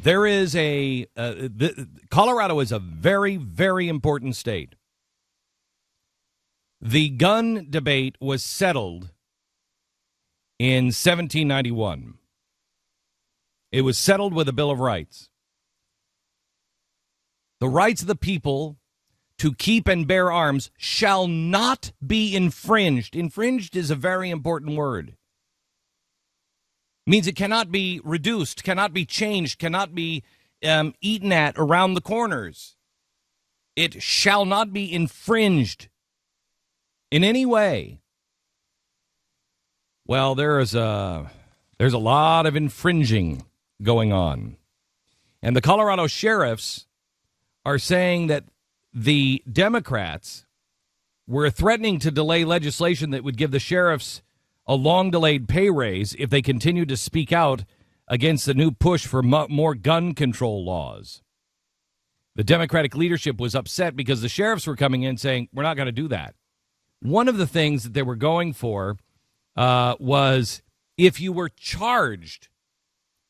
There is Colorado is a very, very important state. The gun debate was settled in 1791. It was settled with a Bill of Rights. The rights of the people to keep and bear arms shall not be infringed. Infringed is a very important word. It means it cannot be reduced, cannot be changed, cannot be eaten at around the corners. It shall not be infringed in any way. Well, there's a lot of infringing going on. And the Colorado sheriffs are saying that the Democrats were threatening to delay legislation that would give the sheriffs a long-delayed pay raise if they continued to speak out against the new push for more gun control laws. The Democratic leadership was upset because the sheriffs were coming in saying, we're not going to do that. One of the things that they were going for was if you were charged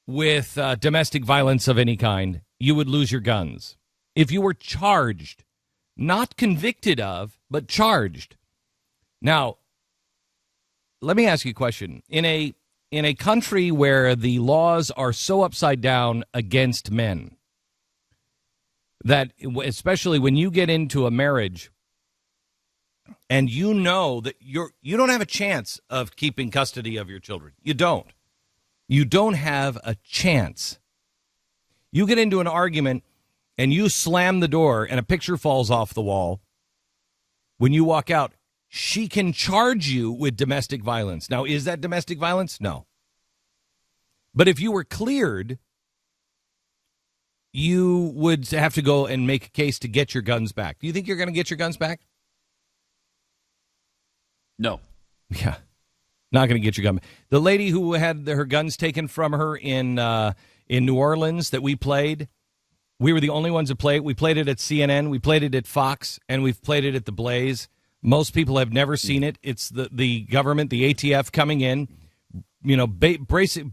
with domestic violence of any kind, you would lose your guns. If you were charged, not convicted of, but charged. Now, let me ask you a question. In a country where the laws are so upside down against men, that especially when you get into a marriage and you know that you don't have a chance of keeping custody of your children. You don't. You don't have a chance. You get into an argument and you slam the door and a picture falls off the wall. When you walk out, she can charge you with domestic violence. Now, is that domestic violence? No. But if you were cleared, you would have to go and make a case to get your guns back. Do you think you're going to get your guns back? No. Yeah. Not going to get your gun back. The lady who had her guns taken from her in New Orleans that we played, we were the only ones that played it. We played it at CNN, we played it at Fox, and we've played it at The Blaze. Most people have never seen it. It's the government, the ATF coming in, you know, basically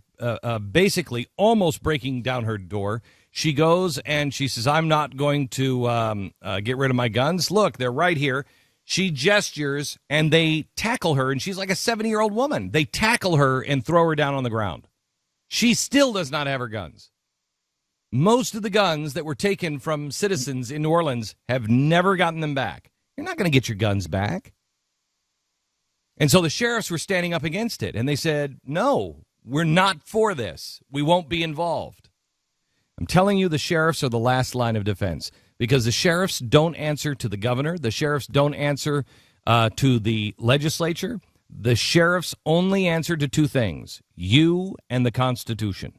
almost breaking down her door. She goes and she says, I'm not going to get rid of my guns. Look, they're right here. She gestures and they tackle her, and she's like a 70-year-old woman. They tackle her and throw her down on the ground. She still does not have her guns. Most of the guns that were taken from citizens in New Orleans have never gotten them back. You're not going to get your guns back. And so the sheriffs were standing up against it, and they said, no, we're not for this. We won't be involved. I'm telling you, the sheriffs are the last line of defense because the sheriffs don't answer to the governor. The sheriffs don't answer to the legislature. The sheriffs only answer to two things, you and the Constitution.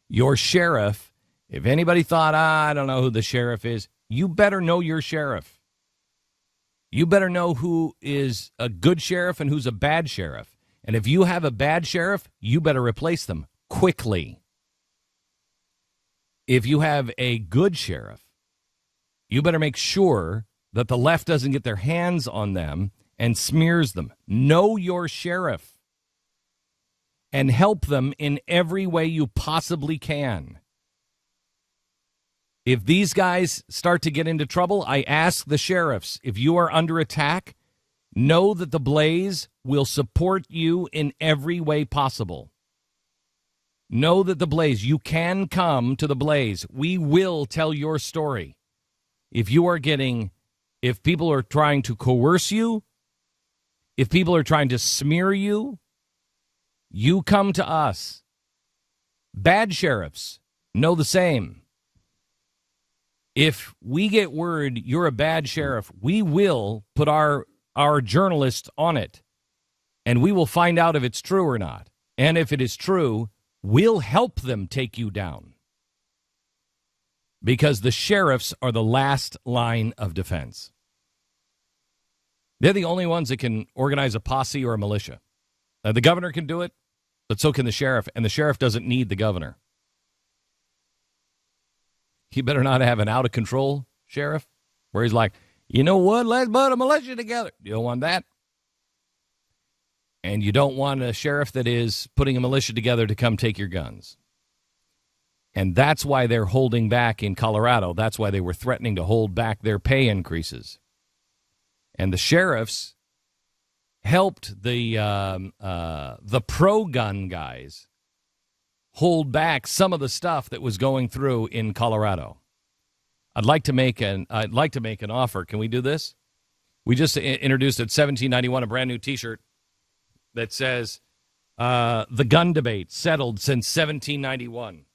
Your sheriff, if anybody thought, I don't know who the sheriff is, you better know your sheriff. You better know who is a good sheriff and who's a bad sheriff. And if you have a bad sheriff, you better replace them quickly. If you have a good sheriff, you better make sure that the left doesn't get their hands on them and smears them. Know your sheriff and help them in every way you possibly can. If these guys start to get into trouble, I ask the sheriffs, if you are under attack, know that the Blaze will support you in every way possible. Know that the Blaze, you can come to the Blaze. We will tell your story. If people are trying to coerce you, if people are trying to smear you, you come to us. Bad sheriffs know the same. If we get word you're a bad sheriff, we will put our journalists on it, and we will find out if it's true or not. And if it is true, we'll help them take you down. Because the sheriffs are the last line of defense. They're the only ones that can organize a posse or a militia. The governor can do it, but so can the sheriff, and the sheriff doesn't need the governor. He better not have an out-of-control sheriff where he's like, you know what, let's put a militia together. You don't want that. And you don't want a sheriff that is putting a militia together to come take your guns. And that's why they're holding back in Colorado. That's why they were threatening to hold back their pay increases. And the sheriffs helped the pro-gun guys hold back some of the stuff that was going through in Colorado. I'd like to make an offer. Can we do this? We just introduced at 1791 a brand new T-shirt that says the gun debate settled since 1791.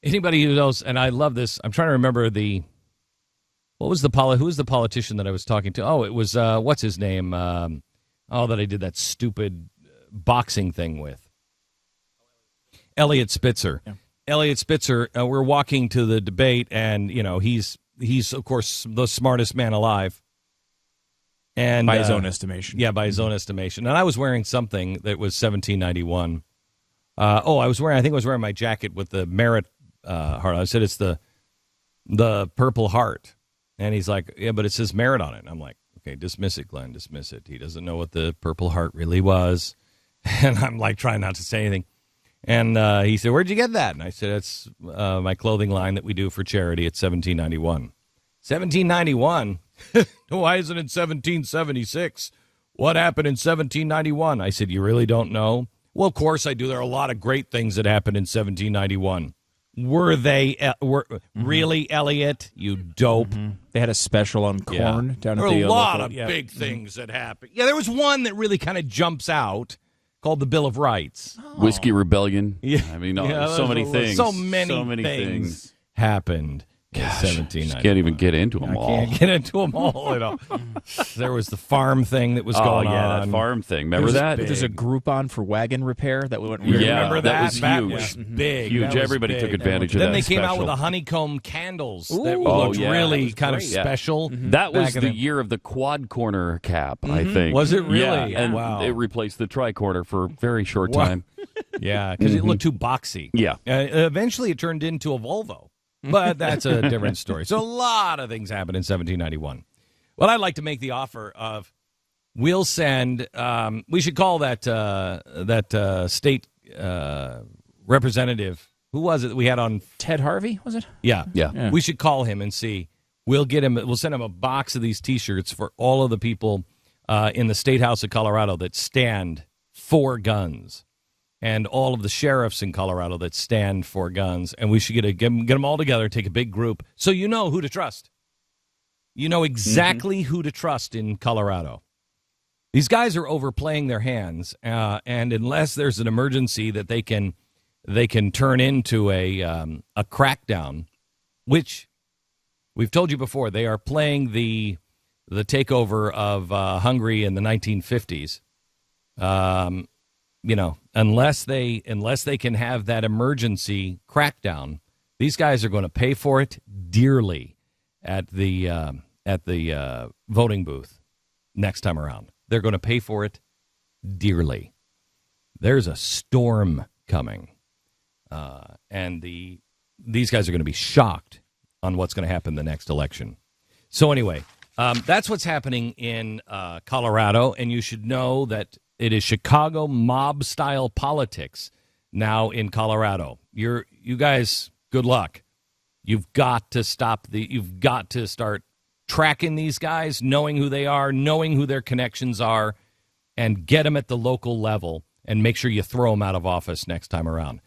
Anybody who knows, and I love this. I'm trying to remember who was the politician that I was talking to? Oh, it was what's his name? That I did that stupid boxing thing with. Elliot Spitzer. Yeah. Elliot Spitzer, we're walking to the debate, and, he's of course, the smartest man alive. And by his own estimation. Yeah, by his own estimation. And I was wearing something that was 1791. I think I was wearing my jacket with the merit heart. I said it's the Purple Heart. And he's like, yeah, but it says merit on it. And I'm like, okay, dismiss it, Glenn, dismiss it. He doesn't know what the Purple Heart really was. And I'm like trying not to say anything. And he said, where'd you get that? And I said, it's my clothing line that we do for charity at 1791. 1791? Why isn't it 1776? What happened in 1791? I said, you really don't know? Well, of course I do. There are a lot of great things that happened in 1791. Were they really, Elliot? You dope. Mm-hmm. They had a special on corn down at the There were a lot of big things that happened. Yeah, there was one that really kind of jumps out called the Bill of Rights. Whiskey Rebellion. Yeah. I mean, so many things. So many things happened. Gosh, just can't even get into them all. Can't get into them all at all. There was the farm thing that was going on. That farm thing. Remember that? There's a Groupon for wagon repair that we went. Remember that was that huge. Was big. Huge. Everybody took advantage of that. Then they came special. out with the honeycomb candles that looked really kind of special. Mm-hmm. That was the year of the quad corner cap, I think. Was it really? Yeah, and it replaced the tri-corner for a very short time. Yeah, because it looked too boxy. Yeah. Eventually it turned into a Volvo. But that's a different story. So a lot of things happened in 1791. Well, I'd like to make the offer of we'll send. We should call that state representative. Who was it that we had on? Ted Harvey, was it? Yeah. We should call him and see. We'll get him. We'll send him a box of these T-shirts for all of the people in the State House of Colorado that stand for guns. And all of the sheriffs in Colorado that stand for guns. And we should get them all together, take a big group, so you know who to trust. You know exactly who to trust in Colorado. These guys are overplaying their hands, and unless there's an emergency that they can turn into a crackdown, which we've told you before, they are playing the takeover of Hungary in the 1950s. Unless they can have that emergency crackdown, these guys are going to pay for it dearly at the voting booth next time around. They're going to pay for it dearly. There's a storm coming, and these guys are going to be shocked on what's going to happen the next election. So anyway, that's what's happening in Colorado, and you should know that it is Chicago mob-style politics now in Colorado. You guys, good luck. You've got to you've got to start tracking these guys, knowing who they are, knowing who their connections are, and get them at the local level and make sure you throw them out of office next time around.